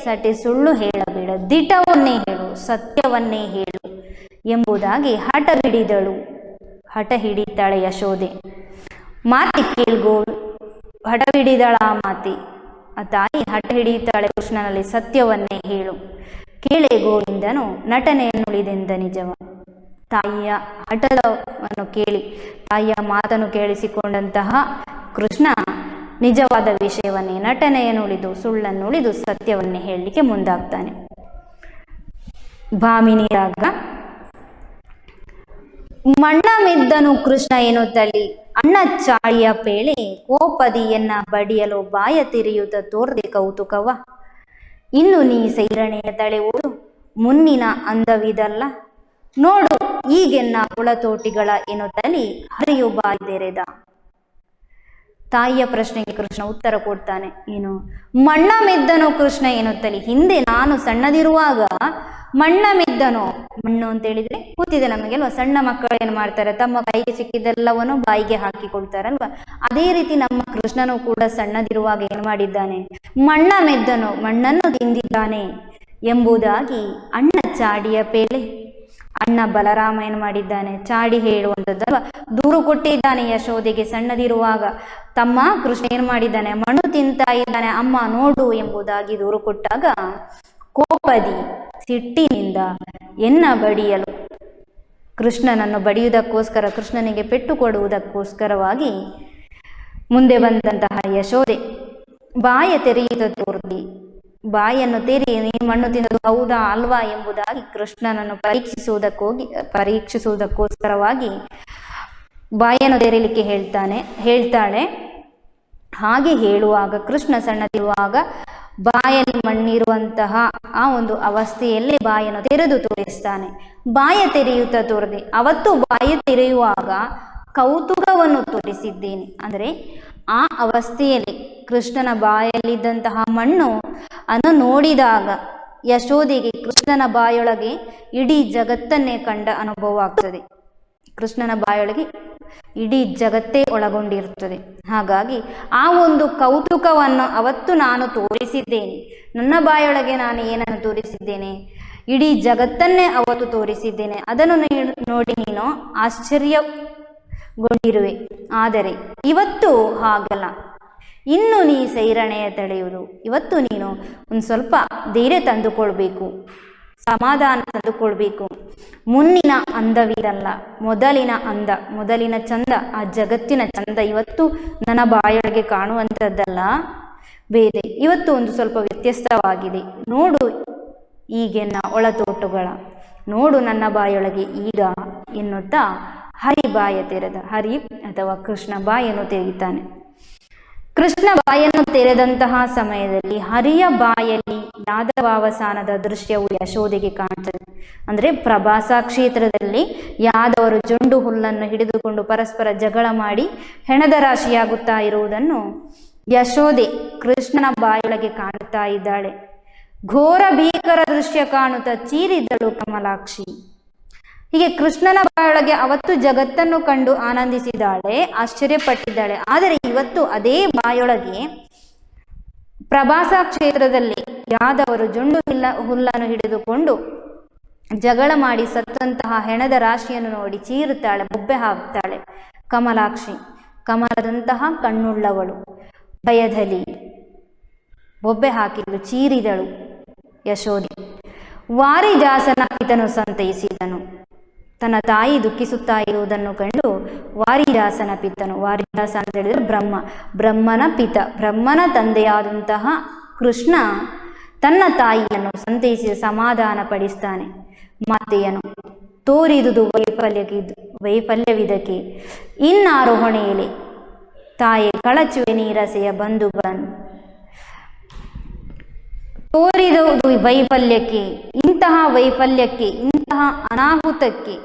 ಸಟೆ ಸುಳ್ಳು ಹೇಳಬೇಡ, ದಿಟವನ್ನೇ ಹೇಳು, ಸತ್ಯವನ್ನೇ ಹೇಳು ಎಂಬುದಾಗಿ ಹಠ ಹಿಡಿತಾಳೆ ಯಶೋದೆ. ಮಾತಿ ಕೇಳ್ಗೋ, ಹಠ ಹಿಡಿದಳ ಮಾತಿ. ಆ ತಾಯಿ ಹಠ ಹಿಡಿಯುತ್ತಾಳೆ ಕೃಷ್ಣನಲ್ಲಿ, ಸತ್ಯವನ್ನೇ ಹೇಳು. ಕೇಳೆ ಗೋವಿಂದನು ನಟನೆಯನ್ನುಳಿದೆಂದ ನಿಜವ. ತಾಯಿಯ ಹಠವನ್ನು ಕೇಳಿ, ತಾಯಿಯ ಮಾತನ್ನು ಕೇಳಿಸಿಕೊಂಡಂತಹ ಕೃಷ್ಣ ನಿಜವಾದ ವಿಷಯವನ್ನೇ, ನಟನೆಯನ್ನುಳಿದು ಸುಳ್ಳನ್ನುಳಿದು ಸತ್ಯವನ್ನೇ ಹೇಳಲಿಕ್ಕೆ ಮುಂದಾಗ್ತಾನೆ. ಭಾಮಿನಿ ರಾಗ. ಮಣ್ಣ ಮೆದ್ದನು ಕೃಷ್ಣ ಎನ್ನುತ್ತಲಿ ಅಣ್ಣ ಚಾಳಿಯ ಪೇಳೆ, ಕೋಪದಿಯನ್ನ ಬಡಿಯಲು ಬಾಯ ತಿರಿಯುತ್ತ ತೋರ್ದೆ ಕೌತುಕವ. ಇನ್ನು ನೀ ಸೈರಣೆಯ ತಳೆಯುವುದು ಮುನ್ನಿನ ಅಂದವಿದಲ್ಲ, ನೋಡು ಈಗೆನ್ನ ಕುಳತೋಟಿಗಳ ಎನ್ನುತ್ತಲಿ ಹರಿಯು ಬಾಯ್ದೆರೆದ. ತಾಯಿಯ ಪ್ರಶ್ನೆಗೆ ಕೃಷ್ಣ ಉತ್ತರ ಕೊಡ್ತಾನೆ. ಏನು? ಮಣ್ಣ ಮೆದ್ದನು ಕೃಷ್ಣ ಎನ್ನುತ್ತಲಿ, ಹಿಂದೆ ನಾನು ಸಣ್ಣದಿರುವಾಗ ಮಣ್ಣ ಮೆದ್ದನು. ಮಣ್ಣು ಅಂತ ಹೇಳಿದ್ರೆ ಕೂತಿದೆ ನಮಗೆಲ್ವ, ಸಣ್ಣ ಮಕ್ಕಳು ಏನು ಮಾಡ್ತಾರೆ, ತಮ್ಮ ಕೈಗೆ ಸಿಕ್ಕಿದ್ದೆಲ್ಲವನ್ನು ಬಾಯಿಗೆ ಹಾಕಿಕೊಳ್ತಾರಲ್ವ, ಅದೇ ರೀತಿ ನಮ್ಮ ಕೃಷ್ಣನು ಕೂಡ ಸಣ್ಣದಿರುವಾಗ ಏನು ಮಾಡಿದ್ದಾನೆ, ಮಣ್ಣ ಮೆದ್ದನು, ಮಣ್ಣನ್ನು ತಿಂದಿದ್ದಾನೆ ಎಂಬುದಾಗಿ ಅಣ್ಣ ಚಾಡಿಯ ಪೇಲೆ. ಅಣ್ಣ ಬಲರಾಮ ಏನು ಮಾಡಿದ್ದಾನೆ, ಚಾಡಿ ಹೇಳುವಂಥದ್ದಲ್ವ, ದೂರು ಕೊಟ್ಟಿದ್ದಾನೆ ಯಶೋದೆಗೆ. ಸಣ್ಣದಿರುವಾಗ ತಮ್ಮ ಕೃಷ್ಣ ಏನು ಮಾಡಿದ್ದಾನೆ, ಮಣ್ಣು ತಿಂತಾ ಇದ್ದಾನೆ ಅಮ್ಮ ನೋಡು ಎಂಬುದಾಗಿ ದೂರು ಕೊಟ್ಟಾಗ ಕೋಪದಿ ಸಿಟ್ಟಿನಿಂದ ಎನ್ನ ಬಡಿಯಲು, ಕೃಷ್ಣನನ್ನು ಬಡಿಯುವುದಕ್ಕೋಸ್ಕರ, ಕೃಷ್ಣನಿಗೆ ಪೆಟ್ಟು ಕೊಡುವುದಕ್ಕೋಸ್ಕರವಾಗಿ ಮುಂದೆ ಬಂದಂತಹ ಯಶೋದೆ ಬಾಯ ತೆರೆಯುತ್ತ ತೋರ್ದಿ, ಬಾಯನ್ನು ತೆರಿ, ನೀನು ಮಣ್ಣು ತಿನ್ನೋದು ಹೌದಾ ಅಲ್ವಾ ಎಂಬುದಾಗಿ ಕೃಷ್ಣನನ್ನು ಪರೀಕ್ಷಿಸುವುದಕ್ಕೋಸ್ಕರವಾಗಿ ಬಾಯನ್ನು ತೆರೀಲಿಕ್ಕೆ ಹೇಳ್ತಾಳೆ. ಹಾಗೆ ಹೇಳುವಾಗ ಕೃಷ್ಣ ಸಣ್ಣದಿರುವಾಗ ಬಾಯಲ್ಲಿ ಮಣ್ಣಿರುವಂತಹ ಆ ಒಂದು ಅವಸ್ಥೆಯಲ್ಲೇ ಬಾಯನ್ನು ತೆರೆದು ತೋರಿಸ್ತಾನೆ. ಬಾಯ ತೆರೆಯುತ್ತಾ ತೋರದೆ, ಅವತ್ತು ಬಾಯ ತೆರೆಯುವಾಗ ಕೌತುಕವನ್ನು ತೋರಿಸಿದ್ದೇನೆ. ಅಂದರೆ ಆ ಅವಸ್ಥೆಯಲ್ಲಿ ಕೃಷ್ಣನ ಬಾಯಲ್ಲಿದ್ದಂತಹ ಮಣ್ಣು ಅನ್ನು ನೋಡಿದಾಗ ಯಶೋದೆಗೆ ಕೃಷ್ಣನ ಬಾಯೊಳಗೆ ಇಡೀ ಜಗತ್ತನ್ನೇ ಕಂಡ ಅನುಭವ ಆಗ್ತದೆ. ಕೃಷ್ಣನ ಬಾಯೊಳಗೆ ಇಡೀ ಜಗತ್ತೇ ಒಳಗೊಂಡಿರುತ್ತದೆ. ಹಾಗಾಗಿ ಆ ಒಂದು ಕೌತುಕವನ್ನು ಅವತ್ತು ನಾನು ತೋರಿಸಿದ್ದೇನೆ. ನನ್ನ ಬಾಯೊಳಗೆ ನಾನು ಏನನ್ನು ತೋರಿಸಿದ್ದೇನೆ, ಇಡೀ ಜಗತ್ತನ್ನೇ ಅವತ್ತು ತೋರಿಸಿದ್ದೇನೆ. ಅದನ್ನು ನೋಡಿ ನೀನು ಆಶ್ಚರ್ಯಗೊಂಡಿರುವೆ. ಆದರೆ ಇವತ್ತು ಹಾಗಲ್ಲ, ಇನ್ನು ನೀ ಸೈರಣೆಯ ತಡೆಯುವುದು. ಇವತ್ತು ನೀನು ಒಂದು ಸ್ವಲ್ಪ ಧೈರ್ಯ ತಂದುಕೊಳ್ಬೇಕು, ಸಮಾಧಾನ ತಂದುಕೊಳ್ಬೇಕು. ಮುನ್ನಿನ ಅಂದವಿರಲ್ಲ, ಮೊದಲಿನ ಅಂದ, ಮೊದಲಿನ ಚಂದ, ಆ ಜಗತ್ತಿನ ಚಂದ ಇವತ್ತು ನನ್ನ ಬಾಯೊಳಗೆ ಕಾಣುವಂಥದ್ದಲ್ಲ, ಬೇರೆ. ಇವತ್ತು ಒಂದು ಸ್ವಲ್ಪ ವ್ಯತ್ಯಸ್ತವಾಗಿದೆ. ನೋಡು ಈಗೆನ್ನ ಒಳತೋಟುಗಳ ನೋಡು ನನ್ನ ಬಾಯೊಳಗೆ ಈಗ ಎನ್ನುತ್ತಾ ಹರಿ ಬಾಯ ತೆರೆದ. ಹರಿ ಅಥವಾ ಕೃಷ್ಣ ಬಾಯನ್ನು ತೆರೆಯುತ್ತಾನೆ. ಕೃಷ್ಣ ಬಾಯನ್ನು ತೆರೆದಂತಹ ಸಮಯದಲ್ಲಿ ಹರಿಯ ಬಾಯಲ್ಲಿ ಯಾದವಾವಸಾನದ ದೃಶ್ಯವು ಯಶೋದೆಗೆ ಕಾಣ್ತದೆ. ಅಂದರೆ ಪ್ರಭಾಸ ಕ್ಷೇತ್ರದಲ್ಲಿ ಯಾದವರು ಜೊಂಡು ಹುಲ್ಲನ್ನು ಹಿಡಿದುಕೊಂಡು ಪರಸ್ಪರ ಜಗಳ ಮಾಡಿ ಹೆಣದ ರಾಶಿಯಾಗುತ್ತಾ ಇರುವುದನ್ನು ಯಶೋದೆ ಕೃಷ್ಣನ ಬಾಯೊಳಗೆ ಕಾಣುತ್ತಾ ಇದ್ದಾಳೆ. ಘೋರ ಭೀಕರ ದೃಶ್ಯ ಕಾಣುತ್ತಾ ಚೀರಿದಳು ಕಮಲಾಕ್ಷಿ. ಹೀಗೆ ಕೃಷ್ಣನ ಬಾಯೊಳಗೆ ಅವತ್ತು ಜಗತ್ತನ್ನು ಕಂಡು ಆನಂದಿಸಿದ್ದಾಳೆ, ಆಶ್ಚರ್ಯಪಟ್ಟಿದ್ದಾಳೆ. ಆದರೆ ಇವತ್ತು ಅದೇ ಬಾಯೊಳಗೆ ಪ್ರಭಾಸ ಕ್ಷೇತ್ರದಲ್ಲಿ ಯಾದವರು ಜೊಂಡು ಹುಲ್ಲನ್ನು ಹಿಡಿದುಕೊಂಡು ಜಗಳ ಮಾಡಿ ಸತ್ತಂತಹ ಹೆಣದ ರಾಶಿಯನ್ನು ನೋಡಿ ಚೀರುತ್ತಾಳೆ, ಬೊಬ್ಬೆ ಹಾಕ್ತಾಳೆ ಕಮಲಾಕ್ಷಿ. ಕಮಲದಂತಹ ಕಣ್ಣುಳ್ಳವಳು, ಭಯದಲ್ಲಿ ಬೊಬ್ಬೆ ಹಾಕಿದ್ಲು, ಚೀರಿದಳು ಯಶೋದೆ. ವಾರಿದಾಸನ ಪಿತನು ಸಂತೈಸಿದನು. ತನ್ನ ತಾಯಿ ದುಃಖಿಸುತ್ತಾ ಇರುವುದನ್ನು ಕಂಡು ವಾರಿದಾಸನ ಪಿತನು, ವಾರಿದಾಸ ಅಂತ ಹೇಳಿದ್ರೆ ಬ್ರಹ್ಮನ ಪಿತ, ಬ್ರಹ್ಮನ ತಂದೆಯಾದಂತಹ ಕೃಷ್ಣ ತನ್ನ ತಾಯಿಯನ್ನು ಸಂತೈಸಿ ಸಮಾಧಾನ ಪಡಿಸ್ತಾನೆ. ಮಾತೆಯನು ತೋರಿದುದು ವೈಫಲ್ಯವಿದಕ್ಕೆ ಇನ್ನಾರು ಹೊಣೆಯಲಿ ತಾಯೆ ಕಳಚುವೆ ನೀರಸೆಯ ಬಂಧುಗಳನ್ನು. ತೋರಿದುದು ವೈಫಲ್ಯಕ್ಕೆ, ಇಂತಹ ವೈಫಲ್ಯಕ್ಕೆ, ಇಂತಹ ಅನಾಹುತಕ್ಕೆ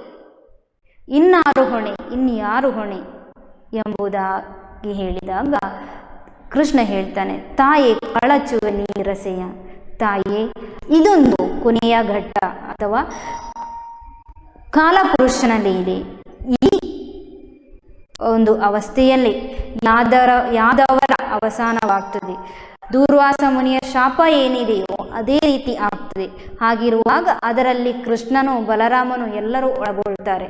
ಇನ್ನಾರು ಹೊಣೆ, ಇನ್ಯಾರು ಹೊಣೆ ಎಂಬುದಾಗಿ ಹೇಳಿದಾಗ ಕೃಷ್ಣ ಹೇಳ್ತಾನೆ, ತಾಯೇ ಕಳಚುವ ನೀರಸೆಯ. ತಾಯೇ, ಇದೊಂದು ಕೊನೆಯ ಘಟ್ಟ ಅಥವಾ ಕಾಲಪುರುಷನಲ್ಲಿ ಇದೆ. ಈ ಒಂದು ಅವಸ್ಥೆಯಲ್ಲಿ ಯಾದವರ ಅವಸಾನವಾಗ್ತದೆ. ದೂರ್ವಾಸ ಮುನಿಯ ಶಾಪ ಏನಿದೆಯೋ ಅದೇ ರೀತಿ ಆಗ್ತದೆ. ಹಾಗಿರುವಾಗ ಅದರಲ್ಲಿ ಕೃಷ್ಣನು ಬಲರಾಮನು ಎಲ್ಲರೂ ಒಳಗೊಳ್ತಾರೆ.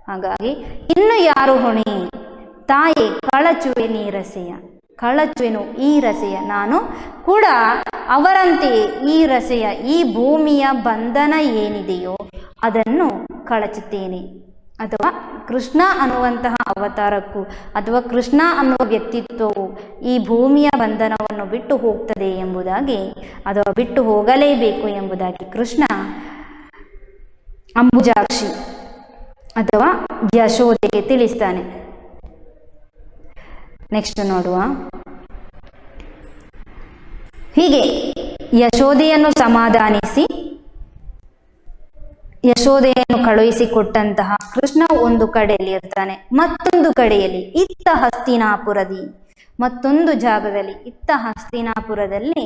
ಹಾಗಾಗಿ ಇನ್ನು ಯಾರು ಹೊಣೆ? ತಾಯೇ ಕಳಚುವೆ ನೀರಸೆಯ, ಕಳಚುವೆನು ಈ ರಸೆಯ. ನಾನು ಕೂಡ ಅವರಂತೆಯೇ ಈ ರಸೆಯ, ಈ ಭೂಮಿಯ ಬಂಧನ ಏನಿದೆಯೋ ಅದನ್ನು ಕಳಚುತ್ತೇನೆ. ಅಥವಾ ಕೃಷ್ಣ ಅನ್ನುವಂತಹ ಅವತಾರಕ್ಕೂ ಅಥವಾ ಕೃಷ್ಣ ಅನ್ನುವ ವ್ಯಕ್ತಿತ್ವವು ಈ ಭೂಮಿಯ ಬಂಧನವನ್ನು ಬಿಟ್ಟು ಹೋಗ್ತದೆ ಎಂಬುದಾಗಿ, ಅಥವಾ ಬಿಟ್ಟು ಹೋಗಲೇಬೇಕು ಎಂಬುದಾಗಿ ಕೃಷ್ಣ ಅಂಬುಜಾಕ್ಷಿ ಅಥವಾ ಯಶೋದೆಗೆ ತಿಳಿಸ್ತಾನೆ. ನೆಕ್ಸ್ಟ್ ನೋಡುವ. ಹೀಗೆ ಯಶೋದೆಯನ್ನು ಸಮಾಧಾನಿಸಿ ಯಶೋದೆಯನ್ನು ಕಳುಹಿಸಿಕೊಟ್ಟಂತಹ ಕೃಷ್ಣ ಒಂದು ಕಡೆಯಲ್ಲಿ ಇರ್ತಾನೆ, ಮತ್ತೊಂದು ಕಡೆಯಲ್ಲಿ ಇತ್ತ ಹಸ್ತಿನಾಪುರದಿ, ಮತ್ತೊಂದು ಜಾಗದಲ್ಲಿ ಇತ್ತ ಹಸ್ತಿನಾಪುರದಲ್ಲಿ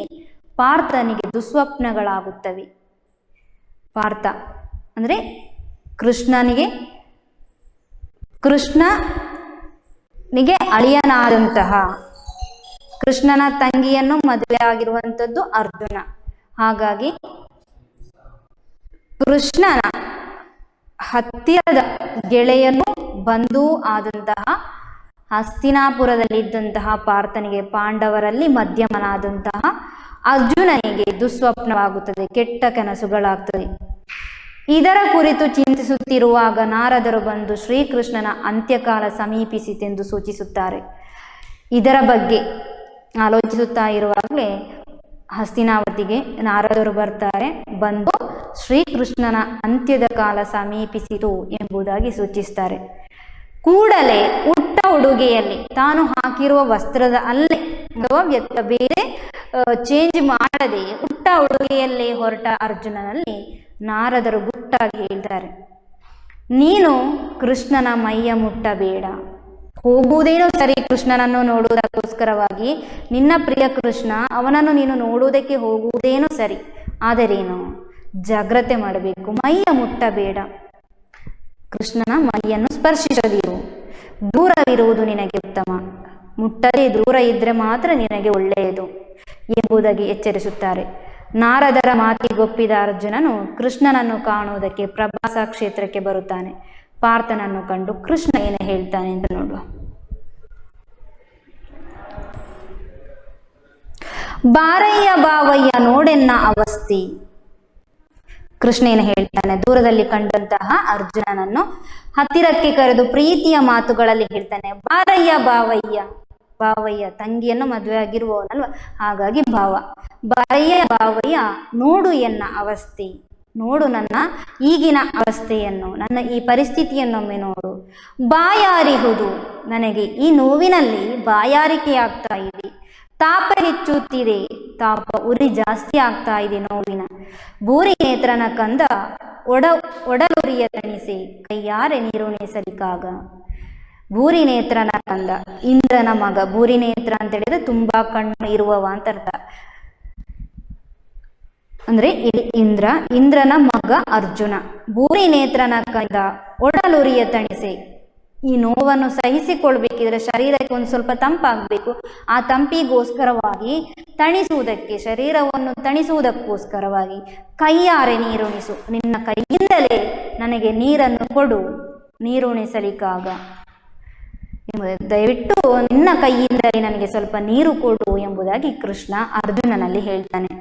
ಪಾರ್ಥನಿಗೆ ದುಸ್ವಪ್ನಗಳಾಗುತ್ತವೆ. ಪಾರ್ಥ ಅಂದರೆ ಕೃಷ್ಣನಿಗೆ ಅಳಿಯನಾದಂತಹ, ಕೃಷ್ಣನ ತಂಗಿಯನ್ನು ಮದುವೆ ಆಗಿರುವಂಥದ್ದು ಅರ್ಜುನ. ಹಾಗಾಗಿ ಕೃಷ್ಣನ ಹತ್ತಿರದ ಗೆಳೆಯನು ಬಂಧು ಆದಂತಹ ಹಸ್ತಿನಾಪುರದಲ್ಲಿದ್ದಂತಹ ಪಾರ್ಥನಿಗೆ, ಪಾಂಡವರಲ್ಲಿ ಮಧ್ಯಮನಾದಂತಹ ಅರ್ಜುನನಿಗೆ ದುಸ್ವಪ್ನವಾಗುತ್ತದೆ, ಕೆಟ್ಟ ಕನಸುಗಳಾಗ್ತದೆ. ಇದರ ಕುರಿತು ಚಿಂತಿಸುತ್ತಿರುವಾಗ ನಾರದರು ಬಂದು ಶ್ರೀಕೃಷ್ಣನ ಅಂತ್ಯಕಾಲ ಸಮೀಪಿಸಿತೆಂದು ಸೂಚಿಸುತ್ತಾರೆ. ಇದರ ಬಗ್ಗೆ ಆಲೋಚಿಸುತ್ತಾ ಇರುವಾಗಲೇ ಹಸ್ತಿನಾವತಿಗೆ ನಾರದರು ಬರ್ತಾರೆ, ಬಂದು ಶ್ರೀಕೃಷ್ಣನ ಅಂತ್ಯದ ಕಾಲ ಸಮೀಪಿಸಿತು ಎಂಬುದಾಗಿ ಸೂಚಿಸ್ತಾರೆ. ಕೂಡಲೇ ಉಟ್ಟ ಉಡುಗೆಯಲ್ಲಿ ತಾನು ಹಾಕಿರುವ ವಸ್ತ್ರದ ಅಲ್ಲೇ ಅಥವಾ ಬೇರೆ ಚೇಂಜ್ ಮಾಡದೆ ಉಟ್ಟ ಉಡುಗೆಯಲ್ಲೇ ಹೊರಟ ಅರ್ಜುನನಲ್ಲಿ ನಾರದರು ಗುಟ್ಟಾಗಿ ಹೇಳ್ತಾರೆ, ನೀನು ಕೃಷ್ಣನ ಮೈಯ ಮುಟ್ಟಬೇಡ. ಹೋಗುವುದೇನೋ ಸರಿ, ಕೃಷ್ಣನನ್ನು ನೋಡುವುದಕ್ಕೋಸ್ಕರವಾಗಿ, ನಿನ್ನ ಪ್ರಿಯ ಕೃಷ್ಣ ಅವನನ್ನು ನೀನು ನೋಡುವುದಕ್ಕೆ ಹೋಗುವುದೇನೋ ಸರಿ, ಆದರೇನು ಜಾಗ್ರತೆ ಮಾಡಬೇಕು, ಮೈಯ ಮುಟ್ಟಬೇಡ. ಕೃಷ್ಣನ ಮೈಯನ್ನು ಸ್ಪರ್ಶಿಸದಿರು, ದೂರವಿರುವುದು ನಿನಗೆ ಉತ್ತಮ, ಮುಟ್ಟದೆ ದೂರ ಇದ್ದರೆ ಮಾತ್ರ ನಿನಗೆ ಒಳ್ಳೆಯದು ಎಂಬುದಾಗಿ ಎಚ್ಚರಿಸುತ್ತಾರೆ. ನಾರದರ ಮಾತಿಗೊಪ್ಪಿದ ಅರ್ಜುನನು ಕೃಷ್ಣನನ್ನು ಕಾಣುವುದಕ್ಕೆ ಪ್ರಭಾಸ ಕ್ಷೇತ್ರಕ್ಕೆ ಬರುತ್ತಾನೆ. ಪಾರ್ಥನನ್ನು ಕಂಡು ಕೃಷ್ಣ ಏನು ಹೇಳ್ತಾನೆ ಅಂತ ನೋಡುವ. ಬಾರಯ್ಯ ಬಾವಯ್ಯ ನೋಡೆನ್ನ ಅವಸ್ಥೆ. ಕೃಷ್ಣ ಏನು ಹೇಳ್ತಾನೆ? ದೂರದಲ್ಲಿ ಕಂಡಂತಹ ಅರ್ಜುನನನ್ನು ಹತ್ತಿರಕ್ಕೆ ಕರೆದು ಪ್ರೀತಿಯ ಮಾತುಗಳಲ್ಲಿ ಹೇಳ್ತಾನೆ, ಬಾರಯ್ಯ ಬಾವಯ್ಯ, ಭಾವಯ್ಯ ತಂಗಿಯನ್ನು ಮದುವೆ ಆಗಿರುವವನಲ್ವ, ಹಾಗಾಗಿ ಭಾವ. ಬಾರಯ್ಯ ಭಾವಯ್ಯ ನೋಡು ಎನ್ನ ಅವಸ್ಥೆ, ನೋಡು ನನ್ನ ಈಗಿನ ಅವಸ್ಥೆಯನ್ನು, ನನ್ನ ಈ ಪರಿಸ್ಥಿತಿಯನ್ನೊಮ್ಮೆ ನೋಡು. ಬಾಯಾರಿಹುದು, ನನಗೆ ಈ ನೋವಿನಲ್ಲಿ ಬಾಯಾರಿಕೆಯಾಗ್ತಾ ಇದೆ. ತಾಪ ಹೆಚ್ಚುತ್ತಿದೆ, ತಾಪ ಉರಿ ಜಾಸ್ತಿ ಆಗ್ತಾ ಇದೆ ನೋವಿನ. ಭೂರಿ ನೇತ್ರನ ಕಂದ ಒಡಲುರಿಯ ತಣಿಸೆ, ಕೈಯಾರೆ ನೀರುಣಿಸಲಿಕ್ಕಾಗ. ಭೂರಿ ನೇತ್ರನ ಕಂದ, ಇಂದ್ರನ ಮಗ. ಭೂರಿ ನೇತ್ರ ಅಂತ ಹೇಳಿದ್ರೆ ತುಂಬಾ ಕಣ್ಣು ಇರುವವ ಅಂತ ಅರ್ಥ. ಅಂದ್ರೆ ಇಂದ್ರನ ಮಗ ಅರ್ಜುನ. ಭೂರಿ ನೇತ್ರನ ಕಂದ ಒಡಲುರಿಯ ತಣಿಸೆ, ಈ ನೋವನ್ನು ಸಹಿಸಿಕೊಳ್ಬೇಕಿದ್ರೆ ಶರೀರಕ್ಕೆ ಒಂದು ಸ್ವಲ್ಪ ತಂಪಾಗಬೇಕು. ಆ ತಂಪಿಗೋಸ್ಕರವಾಗಿ ತಣಿಸುವುದಕ್ಕೆ, ಶರೀರವನ್ನು ತಣಿಸುವುದಕ್ಕೋಸ್ಕರವಾಗಿ ಕೈಯಾರೆ ನೀರುಣಿಸು, ನಿನ್ನ ಕೈಯಿಂದಲೇ ನನಗೆ ನೀರನ್ನು ಕೊಡು, ನೀರುಣಿಸಲಿಕ್ಕಾಗ. ದಯವಿಟ್ಟು ನಿನ್ನ ಕೈಯಿಂದಲೇ ನನಗೆ ಸ್ವಲ್ಪ ನೀರು ಕೊಡು ಎಂಬುದಾಗಿ ಕೃಷ್ಣ ಅರ್ಜುನನಲ್ಲಿ ಹೇಳ್ತಾನೆ.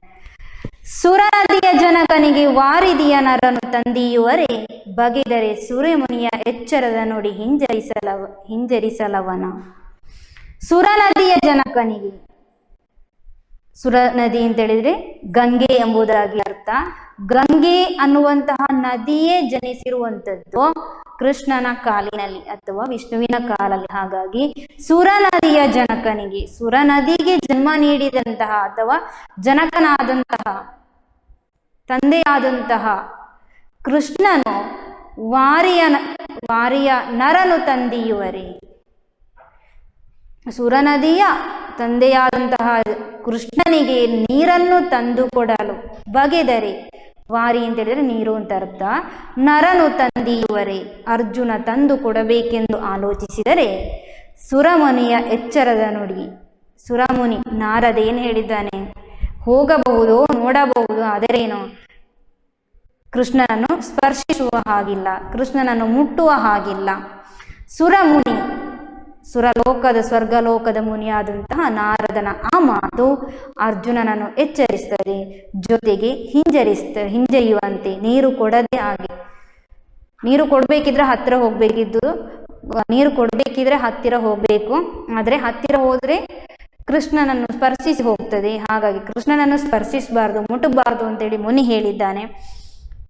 ಸುರನದಿಯ ಜನಕನಿಗೆ ವಾರಿದಿಯ ನರನು ತಂದೀಯುವರೆ, ಬಗೆದರೆ ಸುರಮುನಿಯ ಎಚ್ಚರದ ನುಡಿ ಹಿಂಜರಿಸಲವನ. ಸುರನದಿಯ ಜನಕನಿಗೆ, ಸುರನದಿ ಅಂತ ಹೇಳಿದ್ರೆ ಗಂಗೆ ಎಂಬುದಾಗಿ ಅರ್ಥ. ಗಂಗೆ ಅನ್ನುವಂತಹ ನದಿಯೇ ಜನಿಸಿರುವಂಥದ್ದು ಕೃಷ್ಣನ ಕಾಲಿನಲ್ಲಿ ಅಥವಾ ವಿಷ್ಣುವಿನ ಕಾಲಲ್ಲಿ. ಹಾಗಾಗಿ ಸುರನದಿಯ ಜನಕನಿಗೆ, ಸುರನದಿಗೆ ಜನ್ಮ ನೀಡಿದಂತಹ ಅಥವಾ ಜನಕನಾದಂತಹ ತಂದೆಯಾದಂತಹ ಕೃಷ್ಣನು ವಾರಿಯ ನರನು ತಂದೆಯುವರೆ, ಸುರನದಿಯ ತಂದೆಯಾದಂತಹ ಕೃಷ್ಣನಿಗೆ ನೀರನ್ನು ತಂದು ಕೊಡಲು ಬಗೆದರೆ, ವಾರಿ ಅಂತ ಹೇಳಿದ್ರೆ ನೀರು ಅಂತ ಅರ್ಥ, ನರನು ತಂದೆಯುವರೆ ಅರ್ಜುನ ತಂದು ಕೊಡಬೇಕೆಂದು ಆಲೋಚಿಸಿದರೆ, ಸುರಮುನಿಯ ಎಚ್ಚರದ ನುಡಿ. ಸುರಮುನಿ ನಾರದ ಏನು ಹೇಳಿದ್ದಾನೆ, ಹೋಗಬಹುದು, ನೋಡಬಹುದು, ಆದರೇನು ಕೃಷ್ಣನನ್ನು ಸ್ಪರ್ಶಿಸುವ ಹಾಗಿಲ್ಲ, ಕೃಷ್ಣನನ್ನು ಮುಟ್ಟುವ ಹಾಗಿಲ್ಲ. ಸುರಮುನಿ, ಸುರಲೋಕದ ಸ್ವರ್ಗಲೋಕದ ಮುನಿಯಾದಂತಹ ನಾರದನ ಆ ಮಾತು ಅರ್ಜುನನನ್ನು ಎಚ್ಚರಿಸ್ತದೆ, ಜೊತೆಗೆ ಹಿಂಜರಿಯುವಂತೆ, ನೀರು ಕೊಡದೆ ಹಾಗೆ. ನೀರು ಕೊಡಬೇಕಿದ್ರೆ ಹತ್ತಿರ ಹೋಗಬೇಕಿದ್ದು, ನೀರು ಕೊಡಬೇಕಿದ್ರೆ ಹತ್ತಿರ ಹೋಗಬೇಕು, ಆದರೆ ಹತ್ತಿರ ಹೋದರೆ ಕೃಷ್ಣನನ್ನು ಸ್ಪರ್ಶಿಸಿ ಹೋಗ್ತದೆ. ಹಾಗಾಗಿ ಕೃಷ್ಣನನ್ನು ಸ್ಪರ್ಶಿಸಬಾರ್ದು, ಮುಟ್ಟಬಾರ್ದು ಅಂತೇಳಿ ಮುನಿ ಹೇಳಿದ್ದಾನೆ.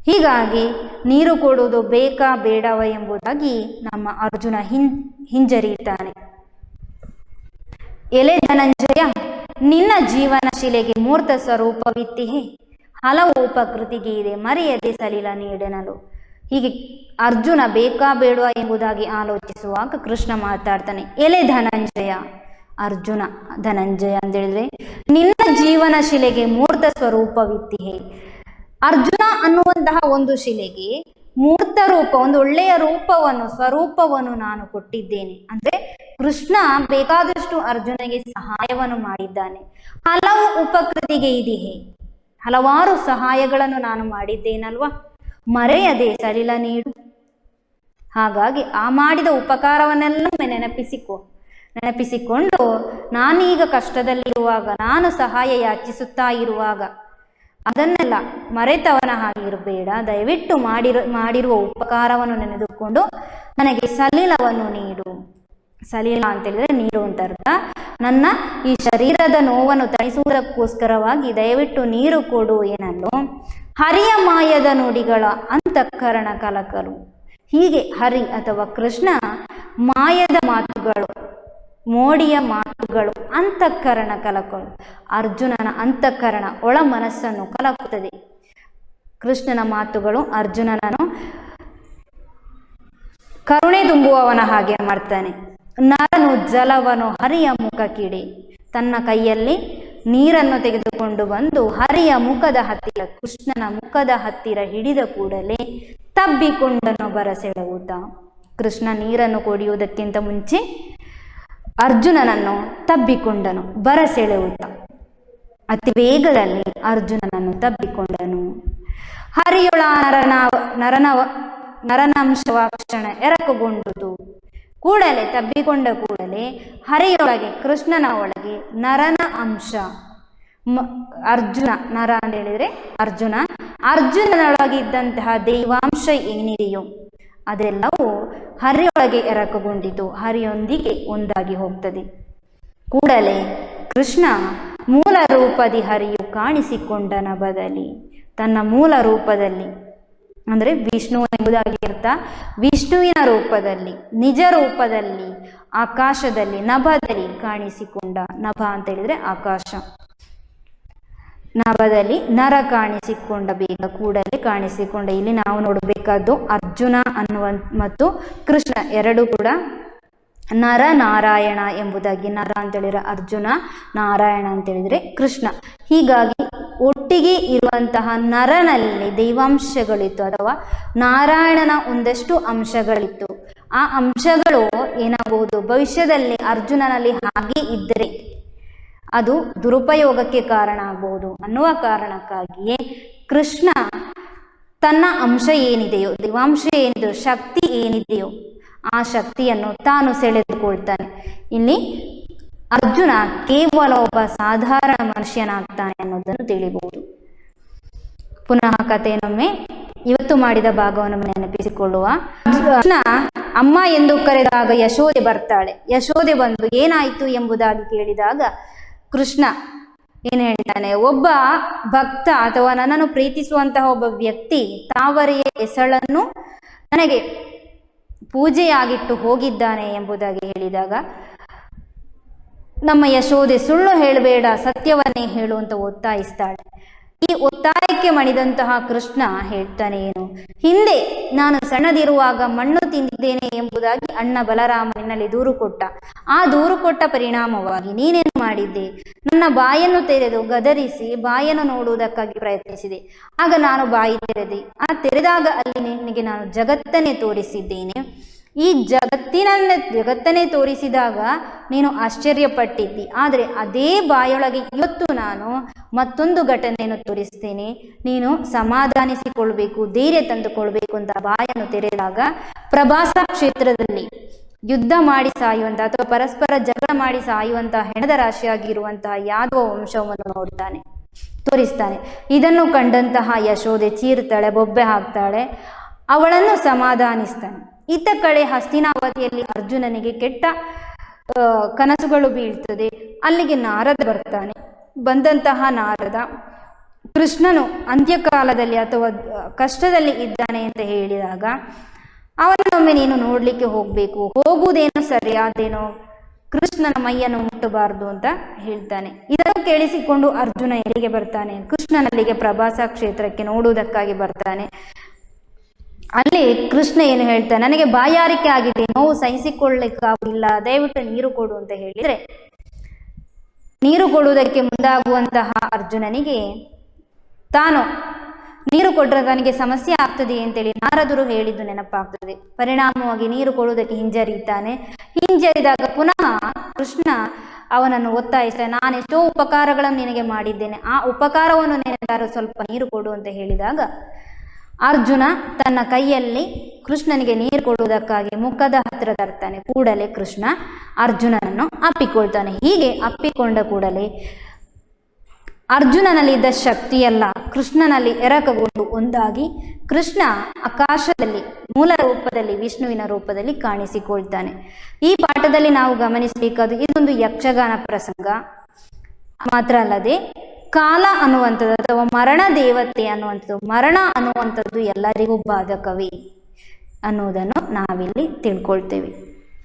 ಹೀಗಾಗಿ ನೀರು ಕೊಡುವುದು ಬೇಕಾ ಬೇಡವ ಎಂಬುದಾಗಿ ನಮ್ಮ ಅರ್ಜುನ ಹಿಂಜರಿಯುತ್ತಾನೆ. ಎಲೆ ಧನಂಜಯ, ನಿನ್ನ ಜೀವನ ಶಿಲೆಗೆ ಮೂರ್ತ ಸ್ವರೂಪವಿತ್ತಿಹೆ, ಹಲವು ಉಪಕೃತಿಗೆ ಇದೆ, ಮರೆಯದೆ ಸಲಿಲ ನೀಡೆನಲು. ಹೀಗೆ ಅರ್ಜುನ ಬೇಕಾ ಬೇಡುವ ಎಂಬುದಾಗಿ ಆಲೋಚಿಸುವಾಗ ಕೃಷ್ಣ ಮಾತಾಡ್ತಾನೆ. ಎಲೆ ಧನಂಜಯ, ಅರ್ಜುನ ಧನಂಜಯ ಅಂತ ಹೇಳಿದ್ರೆ ನಿನ್ನ ಜೀವನ ಶಿಲೆಗೆ ಮೂರ್ತ ಸ್ವರೂಪವಿತ್ತಿಹೆ. ಅರ್ಜುನ ಅನ್ನುವಂತಹ ಒಂದು ಶಿಲೆಗೆ ಮೂರ್ತ ರೂಪ, ಒಂದು ಒಳ್ಳೆಯ ರೂಪವನ್ನು, ಸ್ವರೂಪವನ್ನು ನಾನು ಕೊಟ್ಟಿದ್ದೇನೆ. ಅಂದ್ರೆ ಕೃಷ್ಣ ಬೇಕಾದಷ್ಟು ಅರ್ಜುನಿಗೆ ಸಹಾಯವನ್ನು ಮಾಡಿದ್ದಾನೆ. ಹಲವು ಉಪಕೃತಿಗೆ ಇದೆಯೇ, ಹಲವಾರು ಸಹಾಯಗಳನ್ನು ನಾನು ಮಾಡಿದ್ದೇನಲ್ವಾ, ಮರೆಯದೆ ಸಲಿಲ ನೀಡು. ಹಾಗಾಗಿ ಆ ಮಾಡಿದ ಉಪಕಾರವನ್ನೆಲ್ಲ ನೆನಪಿಸಿಕೊಂಡು ನಾನೀಗ ಕಷ್ಟದಲ್ಲಿರುವಾಗ, ನಾನು ಸಹಾಯ ಯಾಚಿಸುತ್ತಾ ಇರುವಾಗ ಅದನ್ನೆಲ್ಲ ಮರೆತವನ ಹಾಗಿರಬೇಡ. ದಯವಿಟ್ಟು ಮಾಡಿರುವ ಉಪಕಾರವನ್ನು ನೆನೆದುಕೊಂಡು ನನಗೆ ಸಲಿಲವನ್ನು ನೀಡು. ಸಲಿಲ ಅಂತೇಳಿದ್ರೆ ನೀರು ಅಂತ ಅರ್ಥ. ನನ್ನ ಈ ಶರೀರದ ನೋವನ್ನು ತಣಿಸುವುದಕ್ಕೋಸ್ಕರವಾಗಿ ದಯವಿಟ್ಟು ನೀರು ಕೊಡು ಏನನ್ನು. ಹರಿಯ ಮಾಯದ ನುಡಿಗಳ ಅಂತಃಕರಣ ಕಲಕಲು. ಹೀಗೆ ಹರಿ ಅಥವಾ ಕೃಷ್ಣ ಮಾಯದ ಮಾತುಗಳು, ಮೋಡಿಯ ಮಾತುಗಳು, ಅಂತಃಕರಣ ಕಲಕಲು. ಅರ್ಜುನನ ಅಂತಃಕರಣ, ಒಳ ಮನಸ್ಸನ್ನು ಕಲಕುತ್ತದೆ. ಕೃಷ್ಣನ ಮಾತುಗಳು ಅರ್ಜುನನನ್ನು ಕರುಣೆ ತುಂಬುವವನ ಹಾಗೆ ಮಾಡ್ತಾನೆ. ನರನು ಜಲವನು ಹರಿಯ ಮುಖ ಕಿಡಿ, ತನ್ನ ಕೈಯಲ್ಲಿ ನೀರನ್ನು ತೆಗೆದುಕೊಂಡು ಬಂದು ಹರಿಯ ಮುಖದ ಹತ್ತಿರ, ಕೃಷ್ಣನ ಮುಖದ ಹತ್ತಿರ ಹಿಡಿದ ಕೂಡಲೇ ತಬ್ಬಿಕೊಂಡನು ಬರಸೆಳೆಯುತ್ತ. ಕೃಷ್ಣ ನೀರನ್ನು ಕುಡಿಯುವುದಕ್ಕಿಂತ ಮುಂಚೆ ಅರ್ಜುನನನ್ನು ತಬ್ಬಿಕೊಂಡನು ಬರಸೆಳೆಯುತ್ತ. ಅತಿ ವೇಗದಲ್ಲಿ ಅರ್ಜುನನನ್ನು ತಬ್ಬಿಕೊಂಡನು. ಹರಿಯೊಳ ನರನಾಂಶವಾಕ್ಷಣ ಎರಕುಗೊಂಡುದು. ಕೂಡಲೇ ತಬ್ಬಿಕೊಂಡ ಕೂಡಲೇ ಹರಿಯೊಳಗೆ, ಕೃಷ್ಣನ ಒಳಗೆ ನರನ ಅಂಶ, ಅರ್ಜುನ, ನರ ಅಂತ ಹೇಳಿದ್ರೆ ಅರ್ಜುನನೊಳಗಿದ್ದಂತಹ ದೈವಾಂಶ ಏನಿದೆಯೋ ಅದೆಲ್ಲವೂ ಹರಿಯೊಳಗೆ ಎರಕುಗೊಂಡಿತು, ಹರಿಯೊಂದಿಗೆ ಒಂದಾಗಿ ಹೋಗ್ತದೆ. ಕೂಡಲೇ ಕೃಷ್ಣ ಮೂಲ ರೂಪದಿ ಹರಿಯು ಕಾಣಿಸಿಕೊಂಡ ನಭದಲ್ಲಿ, ತನ್ನ ಮೂಲ ರೂಪದಲ್ಲಿ ಅಂದರೆ ವಿಷ್ಣು ಎಂಬುದಾಗಿ ಅರ್ಥ, ವಿಷ್ಣುವಿನ ರೂಪದಲ್ಲಿ ನಿಜ ರೂಪದಲ್ಲಿ ಆಕಾಶದಲ್ಲಿ ನಭದಲ್ಲಿ ಕಾಣಿಸಿಕೊಂಡ. ನಭ ಅಂತ ಹೇಳಿದ್ರೆ ಆಕಾಶ, ನಭದಲ್ಲಿ ನರ ಕಾಣಿಸಿಕೊಂಡ, ಬೇಗ ಕೂಡಲೇ ಕಾಣಿಸಿಕೊಂಡ. ಇಲ್ಲಿ ನಾವು ನೋಡಬೇಕಾದ್ದು ಅರ್ಜುನ ಮತ್ತು ಕೃಷ್ಣ ಎರಡೂ ಕೂಡ ನರ ನಾರಾಯಣ ಎಂಬುದಾಗಿ. ನರ ಅಂತೇಳಿದ್ರೆ ಅರ್ಜುನ, ನಾರಾಯಣ ಅಂತೇಳಿದ್ರೆ ಕೃಷ್ಣ. ಹೀಗಾಗಿ ಒಟ್ಟಿಗೆ ಇರುವಂತಹ ನರನಲ್ಲಿ ದೈವಾಂಶಗಳಿತ್ತು ಅಥವಾ ನಾರಾಯಣನ ಒಂದಷ್ಟು ಅಂಶಗಳಿತ್ತು. ಆ ಅಂಶಗಳು ಏನಾಗಬಹುದು, ಭವಿಷ್ಯದಲ್ಲಿ ಅರ್ಜುನನಲ್ಲಿ ಹಾಗೆ ಇದ್ದರೆ ಅದು ದುರುಪಯೋಗಕ್ಕೆ ಕಾರಣ ಆಗಬಹುದು ಅನ್ನುವ ಕಾರಣಕ್ಕಾಗಿಯೇ ಕೃಷ್ಣ ತನ್ನ ಅಂಶ ಏನಿದೆಯೋ, ದೈವಾಂಶ ಏನಿದೆಯೋ, ಶಕ್ತಿ ಏನಿದೆಯೋ ಆ ಶಕ್ತಿಯನ್ನು ತಾನು ಸೆಳೆದುಕೊಳ್ತಾನೆ. ಇಲ್ಲಿ ಅರ್ಜುನ ಕೇವಲ ಒಬ್ಬ ಸಾಧಾರಣ ಮನುಷ್ಯನಾಗ್ತಾನೆ ಅನ್ನೋದನ್ನು ತಿಳಿಬಹುದು. ಪುನಃ ಕಥೆಯನ್ನೊಮ್ಮೆ ಇವತ್ತು ಮಾಡಿದ ಭಾಗವನ್ನು ನೆನಪಿಸಿಕೊಳ್ಳುವ. ಕೃಷ್ಣ ಅಮ್ಮ ಎಂದು ಕರೆದಾಗ ಯಶೋದೆ ಬರ್ತಾಳೆ. ಯಶೋದೆ ಬಂದು ಏನಾಯಿತು ಎಂಬುದಾಗಿ ಕೇಳಿದಾಗ ಕೃಷ್ಣ ಏನು ಹೇಳ್ತಾನೆ, ಒಬ್ಬ ಭಕ್ತ ಅಥವಾ ನನ್ನನ್ನು ಪ್ರೀತಿಸುವಂತಹ ಒಬ್ಬ ವ್ಯಕ್ತಿ ತಾವರೆಯ ಎಸಳನ್ನು ನನಗೆ ಪೂಜೆಯಾಗಿಟ್ಟು ಹೋಗಿದ್ದಾನೆ ಎಂಬುದಾಗಿ ಹೇಳಿದಾಗ ನಮ್ಮ ಯಶೋದೆ ಸುಳ್ಳು ಹೇಳಬೇಡ, ಸತ್ಯವನ್ನೇ ಹೇಳು ಅಂತ ಒತ್ತಾಯಿಸ್ತಾಳೆ. ಈ ಒತ್ತಾಯಕ್ಕೆ ಮಣಿದಂತಹ ಕೃಷ್ಣ ಹೇಳ್ತಾನೆ ಏನು, ಹಿಂದೆ ನಾನು ಸಣ್ಣದಿರುವಾಗ ಮಣ್ಣು ತಿಂದಿದ್ದೇನೆ ಎಂಬುದಾಗಿ ಅಣ್ಣ ಬಲರಾಮನಲ್ಲಿ ದೂರು ಕೊಟ್ಟ. ಆ ದೂರು ಕೊಟ್ಟ ಪರಿಣಾಮವಾಗಿ ನೀನೇನು ಮಾಡಿದ್ದೆ, ನನ್ನ ಬಾಯನ್ನು ತೆರೆದು ಗದರಿಸಿ ಬಾಯನ್ನು ನೋಡುವುದಕ್ಕಾಗಿ ಪ್ರಯತ್ನಿಸಿದೆ. ಆಗ ನಾನು ಬಾಯಿ ತೆರೆದೆ. ಆ ತೆರೆದಾಗ ಅಲ್ಲಿ ನಿನಗೆ ನಾನು ಜಗತ್ತನ್ನೇ ತೋರಿಸಿದ್ದೇನೆ. ಈ ಜಗತ್ತನ್ನೇ ತೋರಿಸಿದಾಗ ನೀನು ಆಶ್ಚರ್ಯಪಟ್ಟಿದ್ದಿ. ಆದರೆ ಅದೇ ಬಾಯೊಳಗೆ ಇವತ್ತು ನಾನು ಮತ್ತೊಂದು ಘಟನೆಯನ್ನು ತೋರಿಸ್ತೇನೆ, ನೀನು ಸಮಾಧಾನಿಸಿಕೊಳ್ಬೇಕು, ಧೈರ್ಯ ತಂದುಕೊಳ್ಬೇಕು ಅಂತ ಬಾಯನ್ನು ತೆರೆದಾಗ ಪ್ರಭಾಸ ಕ್ಷೇತ್ರದಲ್ಲಿ ಯುದ್ಧ ಮಾಡಿ ಸಾಯುವಂಥ ಅಥವಾ ಪರಸ್ಪರ ಜಗಳ ಮಾಡಿ ಸಾಯುವಂತಹ ಹೆಣದ ರಾಶಿಯಾಗಿರುವಂತಹ ಯಾದವ ವಂಶವನ್ನು ತೋರಿಸ್ತಾನೆ. ಇದನ್ನು ಕಂಡಂತಹ ಯಶೋದೆ ಚೀರ್ತಾಳೆ, ಬೊಬ್ಬೆ ಹಾಕ್ತಾಳೆ, ಅವಳನ್ನು ಸಮಾಧಾನಿಸ್ತಾನೆ. ಇತ್ತ ಕಡೆ ಹಸ್ತಿನಾವತಿಯಲ್ಲಿ ಅರ್ಜುನನಿಗೆ ಕೆಟ್ಟ ಕನಸುಗಳು ಬೀಳ್ತದೆ. ಅಲ್ಲಿಗೆ ನಾರದ ಬರ್ತಾನೆ. ಬಂದಂತಹ ನಾರದ ಕೃಷ್ಣನು ಅಂತ್ಯಕಾಲದಲ್ಲಿ ಅಥವಾ ಕಷ್ಟದಲ್ಲಿ ಇದ್ದಾನೆ ಅಂತ ಹೇಳಿದಾಗ ಅವನೊಮ್ಮೆ ನೀನು ನೋಡಲಿಕ್ಕೆ ಹೋಗಬೇಕು, ಹೋಗುವುದೇನೋ ಸರಿಯಾದೇನೋ, ಕೃಷ್ಣನ ಮೈಯನ್ನು ಮುಟ್ಟಬಾರದು ಅಂತ ಹೇಳ್ತಾನೆ. ಇದನ್ನು ಕೇಳಿಸಿಕೊಂಡು ಅರ್ಜುನ ಎಲ್ಲಿಗೆ ಬರ್ತಾನೆ, ಕೃಷ್ಣನಲ್ಲಿಗೆ ಪ್ರಭಾಸ ಕ್ಷೇತ್ರಕ್ಕೆ ನೋಡುವುದಕ್ಕಾಗಿ ಬರ್ತಾನೆ. ಅಲ್ಲಿ ಕೃಷ್ಣ ಏನು ಹೇಳ್ತಾನೆ, ನನಗೆ ಬಾಯಾರಿಕೆ ಆಗಿದೆ, ನೋವು ಸಹಿಸಿಕೊಳ್ಳಲಿಕ್ಕಾಗಿಲ್ಲ, ದಯವಿಟ್ಟು ನೀರು ಕೊಡು ಅಂತ ಹೇಳಿದರೆ ನೀರು ಕೊಡುವುದಕ್ಕೆ ಮುಂದಾಗುವಂತಹ ಅರ್ಜುನನಿಗೆ ತಾನು ನೀರು ಕೊಟ್ಟರೆ ತನಗೆ ಸಮಸ್ಯೆ ಆಗ್ತದೆ ಅಂತೇಳಿ ನಾರದರು ಹೇಳಿದ್ದು ನೆನಪಾಗ್ತದೆ. ಪರಿಣಾಮವಾಗಿ ನೀರು ಕೊಡುವುದಕ್ಕೆ ಹಿಂಜರಿದಾಗ ಪುನಃ ಕೃಷ್ಣ ಅವನನ್ನು ಒತ್ತಾಯಿಸ್ತಾನೆ, ನಾನೆಷ್ಟೋ ಉಪಕಾರಗಳನ್ನು ನಿನಗೆ ಮಾಡಿದ್ದೇನೆ, ಆ ಉಪಕಾರವನ್ನು ನೆನೆದಾರು ಸ್ವಲ್ಪ ನೀರು ಕೊಡು ಅಂತ ಹೇಳಿದಾಗ ಅರ್ಜುನ ತನ್ನ ಕೈಯಲ್ಲಿ ಕೃಷ್ಣನಿಗೆ ನೀರು ಕೊಡುವುದಕ್ಕಾಗಿ ಮುಖದ ಹತ್ತಿರ ತರ್ತಾನೆ. ಕೂಡಲೇ ಕೃಷ್ಣ ಅರ್ಜುನನನ್ನು ಅಪ್ಪಿಕೊಳ್ತಾನೆ. ಹೀಗೆ ಅಪ್ಪಿಕೊಂಡ ಕೂಡಲೇ ಅರ್ಜುನನಲ್ಲಿದ್ದ ಶಕ್ತಿಯೆಲ್ಲ ಕೃಷ್ಣನಲ್ಲಿ ಎರಕಗೊಂಡು ಒಂದಾಗಿ ಕೃಷ್ಣ ಆಕಾಶದಲ್ಲಿ ಮೂಲ ರೂಪದಲ್ಲಿ ವಿಷ್ಣುವಿನ ರೂಪದಲ್ಲಿ ಕಾಣಿಸಿಕೊಳ್ತಾನೆ. ಈ ಪಾಠದಲ್ಲಿ ನಾವು ಗಮನಿಸಬೇಕಾದ ಇದೊಂದು ಯಕ್ಷಗಾನ ಪ್ರಸಂಗ ಮಾತ್ರ ಅಲ್ಲದೆ ಕಾಲ ಅನ್ನುವಂಥದ್ದು ಅಥವಾ ಮರಣ ದೇವತೆ ಅನ್ನುವಂಥದ್ದು, ಮರಣ ಅನ್ನುವಂಥದ್ದು ಎಲ್ಲರಿಗೂ ಬಾಧಕವೇ ಅನ್ನುವುದನ್ನು ನಾವಿಲ್ಲಿ ತಿಳ್ಕೊಳ್ತೇವೆ.